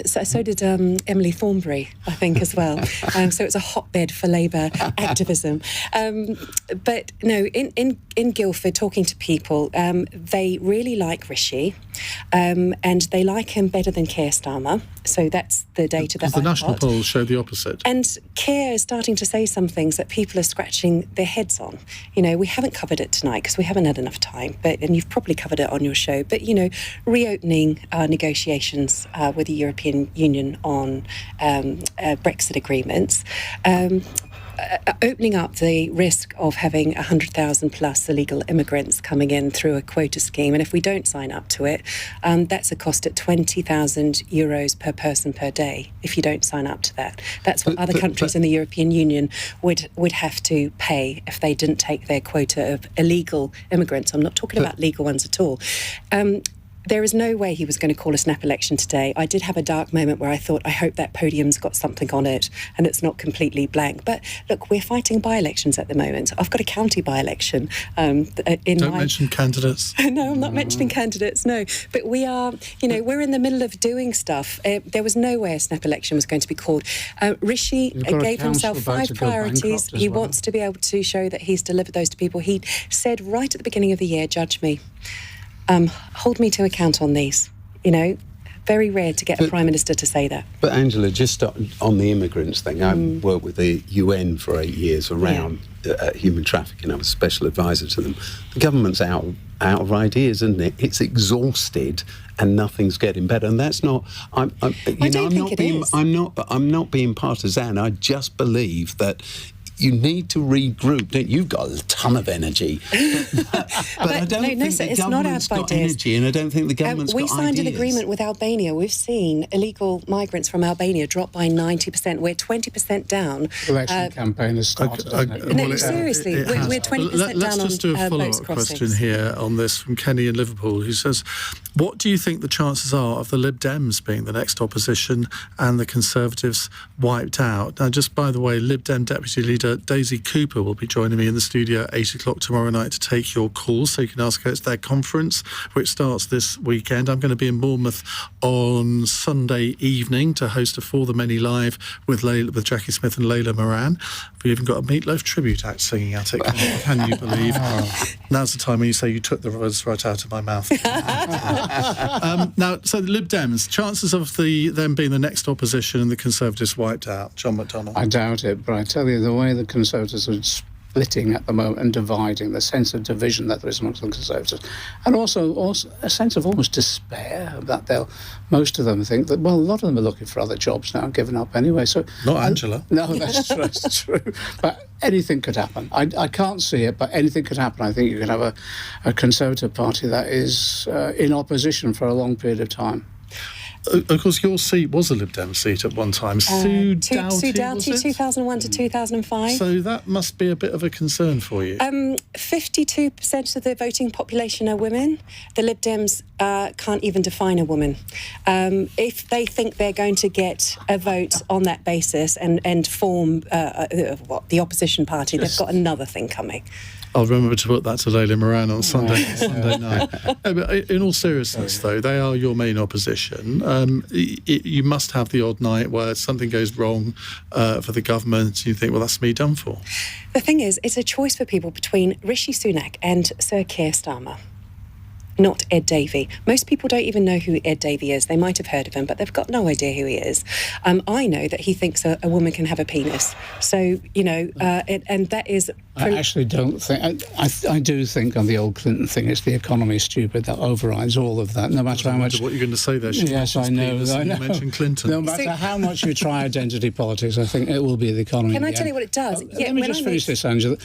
So did Emily Thornberry, I think, as well. So it's a hotbed for Labour activism. But no, in Guildford, talking to people, they really like Rishi. and they like him better than Keir Starmer. So that's the data that the I've national got. polls show the opposite. And Keir is starting to say some things that people are scratching their heads on. You know, we haven't covered it tonight because we haven't had enough time, and you've probably covered it on your show. But, you know, reopening negotiations with the European Union on Brexit agreements, opening up the risk of having 100,000 plus illegal immigrants coming in through a quota scheme. And if we don't sign up to it, that's a cost at €20,000 per person per day if you don't sign up to that. That's what other countries in the European Union would have to pay if they didn't take their quota of illegal immigrants. I'm not talking about legal ones at all. There is no way he was going to call a snap election today. I did have a dark moment where I thought, I hope that podium's got something on it and it's not completely blank. But look, we're fighting by-elections at the moment. I've got a county by-election. Don't mention candidates. No, I'm not mentioning candidates, no. But we are, you know, we're in the middle of doing stuff. There was no way a snap election was going to be called. Rishi gave himself 5 priorities. He wants to be able to show that he's delivered those to people. He said right at the beginning of the year, judge me. Hold me to account on these. You know, very rare to get a Prime Minister to say that. But Angela, just on the immigrants thing, I worked with the UN for 8 years around human trafficking. I was special advisor to them. The government's out of ideas, isn't it? It's exhausted and nothing's getting better. And that's not. I'm not being partisan. I just believe that you need to regroup. You've got a ton of energy, but I don't think the government's got energy, and I don't think the government's got ideas. We signed an agreement with Albania. We've seen illegal migrants from Albania drop by 90%. We're 20% down. Election campaign has started. Seriously, we're 20% down on Let's just do a follow-up question here on this from Kenny in Liverpool, who says, what do you think the chances are of the Lib Dems being the next opposition and the Conservatives wiped out? Now, just by the way, Lib Dem Deputy Leader Daisy Cooper will be joining me in the studio at 8 o'clock tomorrow night to take your calls, so you can ask her. It's their conference, which starts this weekend. I'm going to be in Bournemouth on Sunday evening to host a For the Many Live with Jackie Smith and Layla Moran. We've even got a Meatloaf tribute act singing at it. Can you believe? Now's the time when you say you took the words right out of my mouth. Now, so the Lib Dems, chances of them being the next opposition and the Conservatives wiped out. John McDonnell. I doubt it, but I tell you, the way the Conservatives are splitting at the moment and dividing, the sense of division that there is amongst the Conservatives, and also a sense of almost despair that most of them think that, well, a lot of them are looking for other jobs now and giving up anyway. So not Angela. No, that's true. But anything could happen. I can't see it, but anything could happen. I think you could have a Conservative Party that is in opposition for a long period of time. Of course, your seat was a Lib Dem seat at one time. Sue Doughty, 2001 to 2005. So that must be a bit of a concern for you. 52% of the voting population are women. The Lib Dems can't even define a woman. If they think they're going to get a vote on that basis and form the opposition party, they've got another thing coming. I'll remember to put that to Layla Moran on Sunday night. No, but in all seriousness, though, they are your main opposition. You must have the odd night where something goes wrong for the government. You think, well, that's me done for. The thing is, it's a choice for people between Rishi Sunak and Sir Keir Starmer, not Ed Davey. Most people don't even know who Ed Davey is. They might have heard of him, but they've got no idea who he is. I know that he thinks a woman can have a penis. So, you know, and that is... I actually don't think... I do think on the old Clinton thing, it's the economy stupid that overrides all of that, no matter how much... What you're going to say there, yes, I know. You mentioned Clinton. No matter how much you try identity politics, I think it will be the economy. Can I tell you what it does? Let me just finish this, Angela.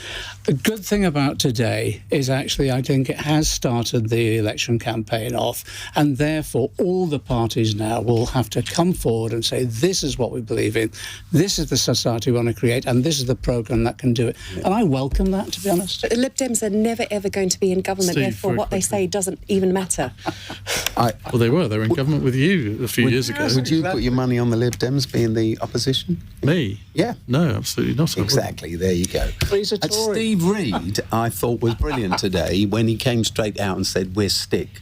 The good thing about today is actually, I think it has started the election campaign off, and therefore all the parties now will have to come forward and say, this is what we believe in, this is the society we want to create, and this is the programme that can do it. Yeah. And I welcome that, to be honest. The Lib Dems are never ever going to be in government, therefore what they say doesn't even matter. Well, they were in government with you a few years ago. Would you put your money on the Lib Dems being the opposition? Me? Yeah. No, absolutely not. Exactly, there you go. He's a Tory. Steve Reid, I thought, was brilliant today when he came straight out and said, we're stick.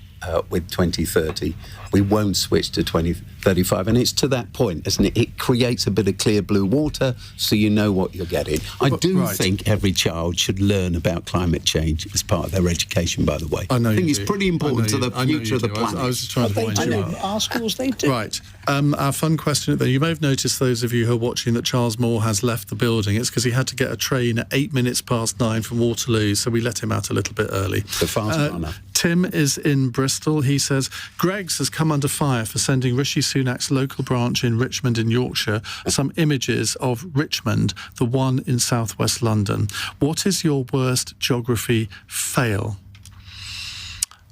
with 2030. We won't switch to 2035. And it's to that point, isn't it? It creates a bit of clear blue water so you know what you're getting. I do think every child should learn about climate change as part of their education, by the way. I think it's pretty important to the future of the planet. I was just trying to wind you up. Our schools, they do. Right. Our fun question, though, you may have noticed, those of you who are watching, that Charles Moore has left the building. It's because he had to get a train at 9:08 from Waterloo, so we let him out a little bit early. The fast runner. Tim is in Bristol. He says, Greggs has come under fire for sending Rishi Sunak's local branch in Richmond in Yorkshire some images of Richmond, the one in southwest London. What is your worst geography fail?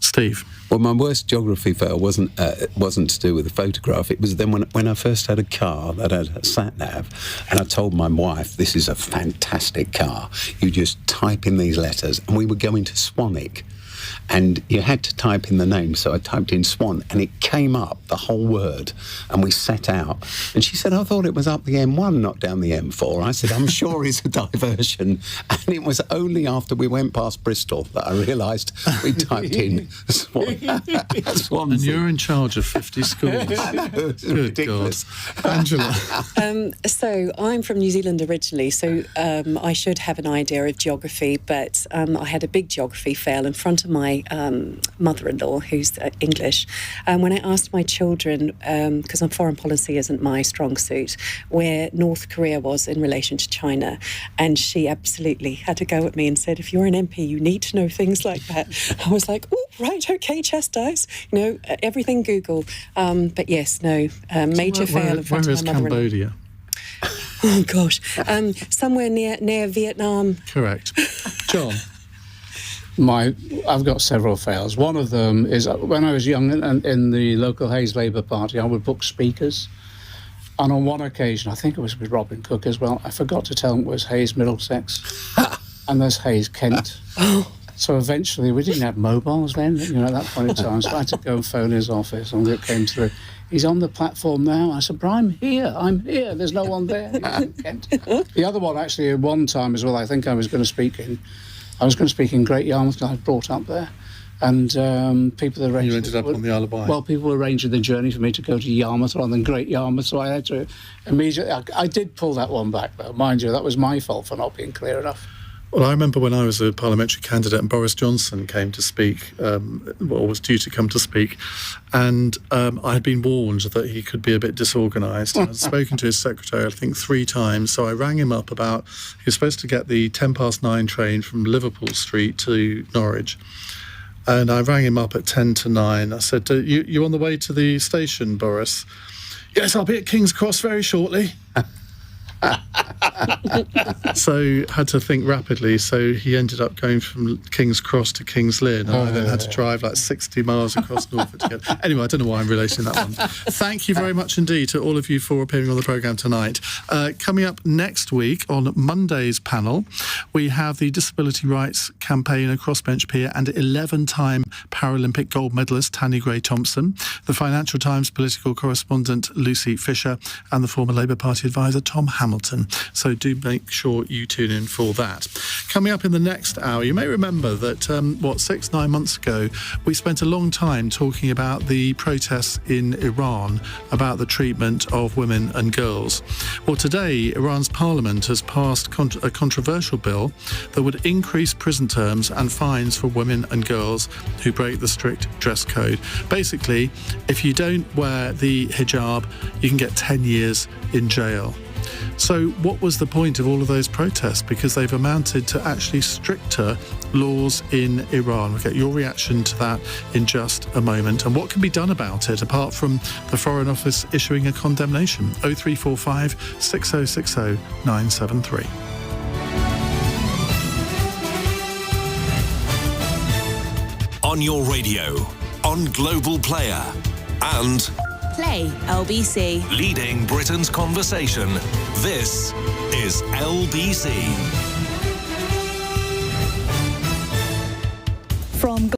Steve? Well, my worst geography fail wasn't to do with the photograph. It was then when I first had a car that had a sat-nav, and I told my wife, this is a fantastic car. You just type in these letters, and we were going to Swanwick. And you had to type in the name, so I typed in Swan, and it came up, the whole word, and we set out. And she said, I thought it was up the M1, not down the M4. I said, I'm sure it's a diversion. And it was only after we went past Bristol that I realised we typed in Swan. And you're in charge of 50 schools. Good God. Angela? So I'm from New Zealand originally, so I should have an idea of geography, but I had a big geography fail in front of my mother-in-law, who's English. When I asked my children, because foreign policy isn't my strong suit, where North Korea was in relation to China, and she absolutely had to go at me and said, if you're an MP, you need to know things like that. I was like, oh, right, okay, chastise. Everything Google. But yes, no, major fail in front of my mother-in-law. Where is Cambodia? Oh, gosh. Somewhere near Vietnam. Correct. John? I've got several fails. One of them is when I was young and in the local Hayes Labour Party, I would book speakers. And on one occasion, I think it was with Robin Cook as well, I forgot to tell him it was Hayes Middlesex and there's Hayes Kent. So eventually, we didn't have mobiles then, at that point in time. So I had to go and phone his office, and it came through. He's on the platform now. I said, but I'm here. There's no one there. He's in Kent. The other one, actually, at one time as well, I think I was going to speak in Great Yarmouth, I was brought up there. And people arranged... You ended up on the Isle of Wight. Well, people were arranging the journey for me to go to Yarmouth rather than Great Yarmouth, so I had to immediately... I did pull that one back, though. Mind you, that was my fault for not being clear enough. Well, I remember when I was a parliamentary candidate and Boris Johnson came to speak, or was due to come to speak, and I had been warned that he could be a bit disorganised. I'd spoken to his secretary, I think, 3 times, so I rang him up about... He was supposed to get the 9:10 train from Liverpool Street to Norwich, and I rang him up at 9:10. I said, you on the way to the station, Boris? Yes, I'll be at King's Cross very shortly. So had to think rapidly, so he ended up going from King's Cross to King's Lynn, and I then had to drive like 60 miles across Norfolk to get... Anyway, I don't know why I'm relating that one. Thank you very much indeed to all of you for appearing on the programme tonight. Coming up next week on Monday's panel, we have the Disability Rights Campaigner, crossbench peer and 11-time Paralympic gold medalist Tanni Gray-Thompson, the Financial Times political correspondent Lucy Fisher, and the former Labour Party advisor Tom Hamilton. So do make sure you tune in for that. Coming up in the next hour, you may remember that, 6-9 months ago, we spent a long time talking about the protests in Iran, about the treatment of women and girls. Well, today, Iran's parliament has passed a controversial bill that would increase prison terms and fines for women and girls who break the strict dress code. Basically, if you don't wear the hijab, you can get 10 years in jail. So what was the point of all of those protests? Because they've amounted to actually stricter laws in Iran. We'll get your reaction to that in just a moment. And what can be done about it, apart from the Foreign Office issuing a condemnation? 0345 6060 973. On your radio, on Global Player, and... Play LBC. Leading Britain's conversation. This is LBC. From